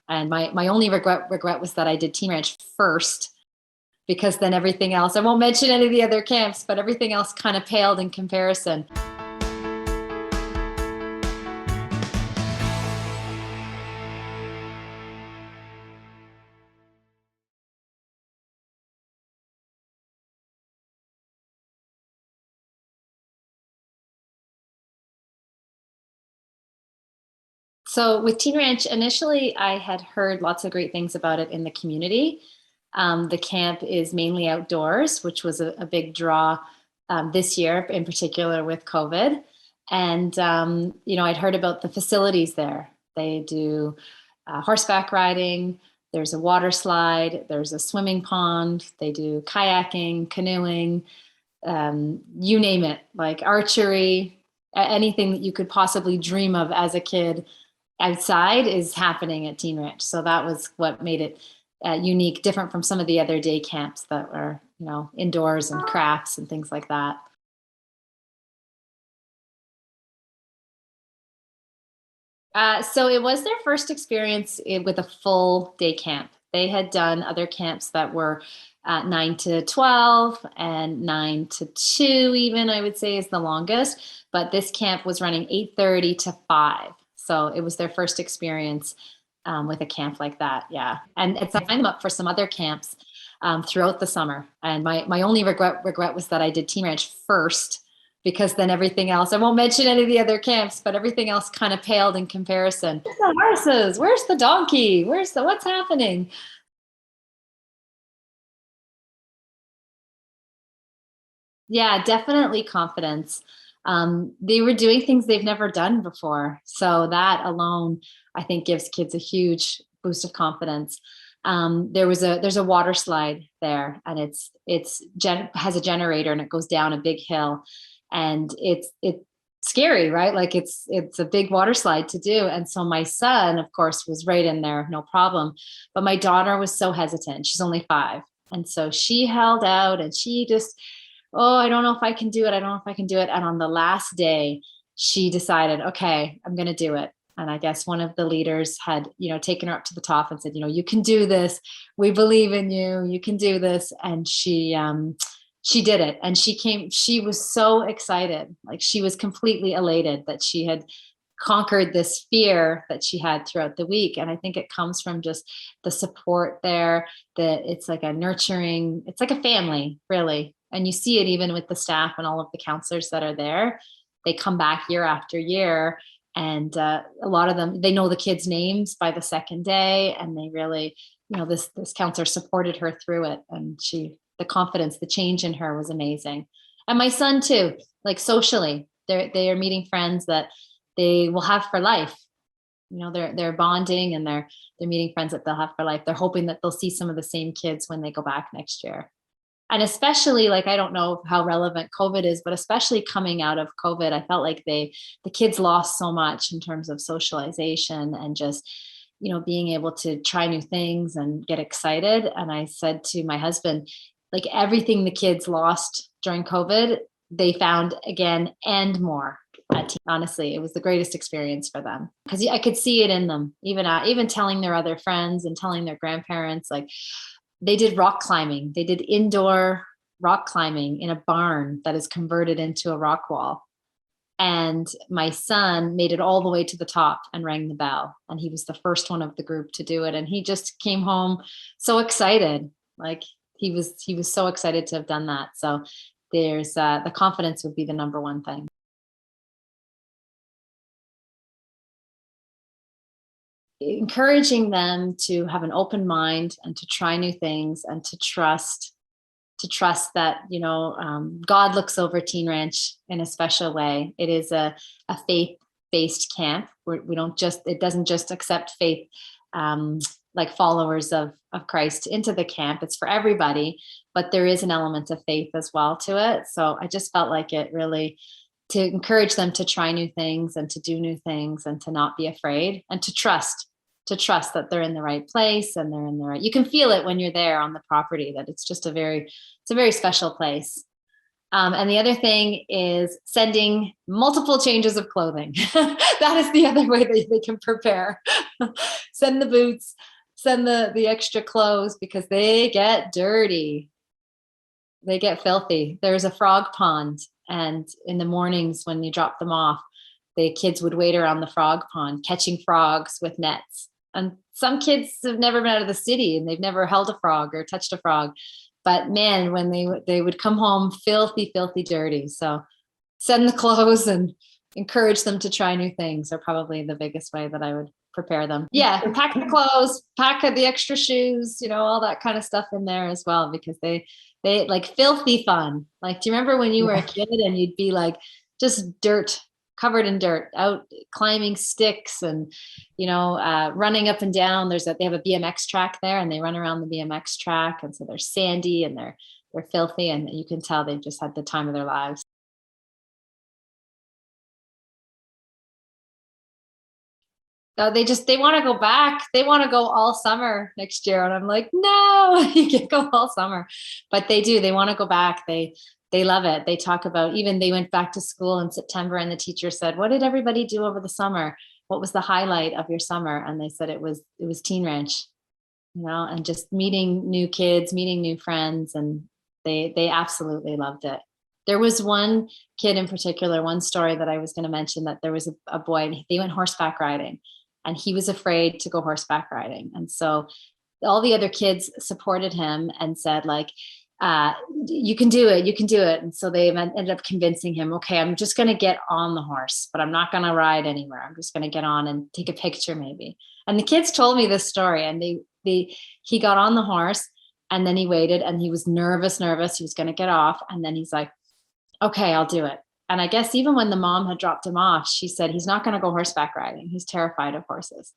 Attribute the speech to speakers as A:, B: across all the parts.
A: And my only regret was that I did Teen Ranch first, because then everything else, I won't mention any of the other camps, but everything else kind of paled in comparison. So with Teen Ranch, initially I had heard lots of great things about it in the community. The camp is mainly outdoors, which was a big draw this year, in particular with COVID. And, I'd heard about the facilities there. They do horseback riding, there's a water slide, there's a swimming pond, they do kayaking, canoeing, you name it, like archery, anything that you could possibly dream of as a kid outside is happening at Teen Ranch. So that was what made it unique, different from some of the other day camps that were, indoors and crafts and things like that. So it was their first experience with a full day camp. They had done other camps that were 9 to 12 and 9 to 2, even I would say is the longest. But this camp was running 8:30 to 5. So it was their first experience with a camp like that. Yeah. And I signed them up for some other camps throughout the summer. And my only regret was that I did Teen Ranch first, because then everything else, I won't mention any of the other camps, but everything else kind of paled in comparison. Where's the horses? Where's the donkey? What's happening? Yeah, definitely confidence. They were doing things they've never done before. So that alone, I think, gives kids a huge boost of confidence. There's a water slide there, and has a generator, and it goes down a big hill, and it's scary, right? Like it's a big water slide to do. And so my son, of course, was right in there, no problem. But my daughter was so hesitant. She's only 5. And so she held out, and she just, oh, I don't know if I can do it. I don't know if I can do it. And on the last day, she decided, okay, I'm going to do it. And I guess one of the leaders had, taken her up to the top and said, you can do this. We believe in you. You can do this. And she did it. And she was so excited. Like, she was completely elated that she had conquered this fear that she had throughout the week. And I think it comes from just the support there, that it's like it's like a family, really. And you see it even with the staff and all of the counselors that are there. They come back year after year, and a lot of them, they know the kids' names by the second day, and they really, this counselor supported her through it, and the confidence, the change in her was amazing. And my son too, like socially, they are meeting friends that they will have for life. They're bonding, and they're meeting friends that they'll have for life. They're hoping that they'll see some of the same kids when they go back next year. And especially, like, I don't know how relevant COVID is, but especially coming out of COVID, I felt like the kids lost so much in terms of socialization and just, being able to try new things and get excited. And I said to my husband, like, everything the kids lost during COVID, they found again and more. Honestly, it was the greatest experience for them, because I could see it in them, even telling their other friends and telling their grandparents. Like, they did rock climbing. They did indoor rock climbing in a barn that is converted into a rock wall. And my son made it all the way to the top and rang the bell. And he was the first one of the group to do it. And he just came home so excited. Like, he was so excited to have done that. So there's the confidence would be the number one thing. Encouraging them to have an open mind and to try new things, and to trust that God looks over Teen Ranch in a special way. It is a faith-based camp. It doesn't just accept faith like followers of Christ into the camp. It's for everybody, but there is an element of faith as well to it. So I just felt like it really, to encourage them to try new things and to do new things, and to not be afraid, and to trust that they're in the right place, and they're in the right, you can feel it when you're there on the property, that it's a very special place. And the other thing is sending multiple changes of clothing. That is the other way they can prepare. Send the boots, send the extra clothes, because they get dirty. They get filthy. There's a frog pond, and in the mornings when you drop them off, the kids would wait around the frog pond catching frogs with nets. And some kids have never been out of the city and they've never held a frog or touched a frog. But man, when they would come home filthy, filthy dirty. So send the clothes and encourage them to try new things are probably the biggest way that I would prepare them. Yeah, pack the clothes, pack the extra shoes, all that kind of stuff in there as well, because they like filthy fun. Like, do you remember when you were a kid and you'd be like just dirt, covered in dirt, out climbing sticks and, running up and down. They have a BMX track there and they run around the BMX track. And so they're sandy and they're filthy, and you can tell they've just had the time of their lives. They want to go back. They want to go all summer next year. And I'm like, no, you can't go all summer. But they do. They want to go back. They love it. They talk about, even they went back to school in September and the teacher said, what did everybody do over the summer? What was the highlight of your summer? And they said it was Teen Ranch, and just meeting new kids, meeting new friends. And they absolutely loved it. There was one kid in particular, one story that I was going to mention, that there was a boy, and they went horseback riding. And he was afraid to go horseback riding. And so all the other kids supported him and said, like, you can do it, you can do it. And so they ended up convincing him, okay, I'm just going to get on the horse, but I'm not going to ride anywhere. I'm just going to get on and take a picture maybe. And the kids told me this story, and he got on the horse, and then he waited, and he was nervous. He was going to get off. And then he's like, okay, I'll do it. And I guess even when the mom had dropped him off, she said, he's not going to go horseback riding. He's terrified of horses.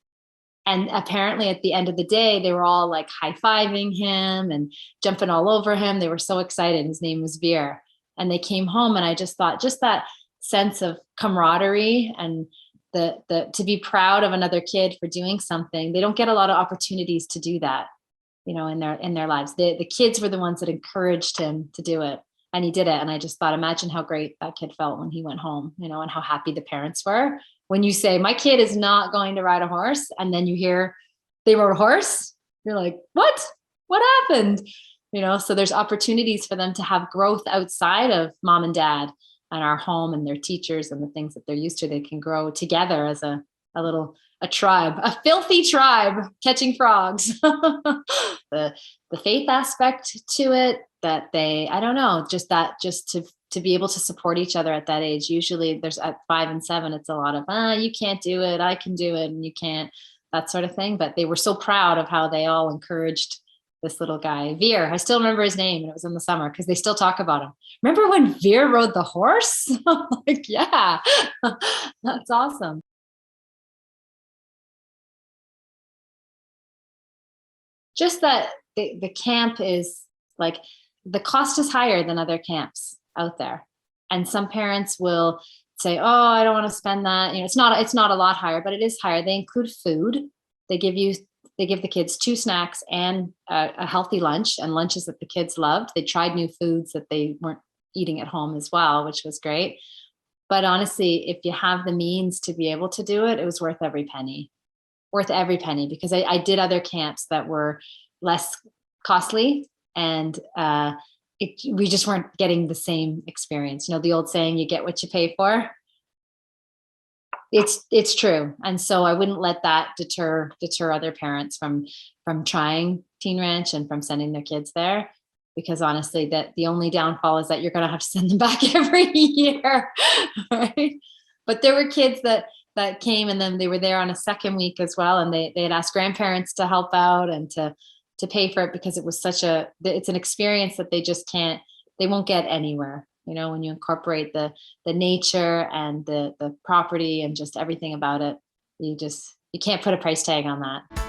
A: And apparently at the end of the day, they were all like high-fiving him and jumping all over him. They were so excited. His name was Veer. And they came home, and I just thought, just that sense of camaraderie and to be proud of another kid for doing something. They don't get a lot of opportunities to do that, in their lives. The kids were the ones that encouraged him to do it. And he did it. And I just thought, imagine how great that kid felt when he went home, and how happy the parents were. When you say, my kid is not going to ride a horse, and then you hear they rode a horse, you're like, what happened? So there's opportunities for them to have growth outside of mom and dad and our home and their teachers and the things that they're used to. They can grow together as a tribe, a filthy tribe catching frogs. The faith aspect to it, that I don't know, just to be able to support each other at that age. Usually there's at 5 and 7, it's a lot of, you can't do it, I can do it, and you can't, that sort of thing. But they were so proud of how they all encouraged this little guy, Veer. I still remember his name, and it was in the summer because they still talk about him. Remember when Veer rode the horse? I'm like, yeah, that's awesome. Just that the camp is like, the cost is higher than other camps out there. And some parents will say, oh, I don't want to spend that. It's not a lot higher, but it is higher. They include food. They give the kids 2 snacks and a healthy lunch, and lunches that the kids loved. They tried new foods that they weren't eating at home as well, which was great. But honestly, if you have the means to be able to do it, it was worth every penny. Because I did other camps that were less costly, and we just weren't getting the same experience. The old saying, you get what you pay for. It's true. And so I wouldn't let that deter other parents from trying Teen Ranch and from sending their kids there, because honestly, that the only downfall is that you're going to have to send them back every year. Right? But there were kids that came, and then they were there on a second week as well. And they had asked grandparents to help out and to pay for it, because it was it's an experience that they won't get anywhere. When you incorporate the nature and the property and just everything about it, you can't put a price tag on that.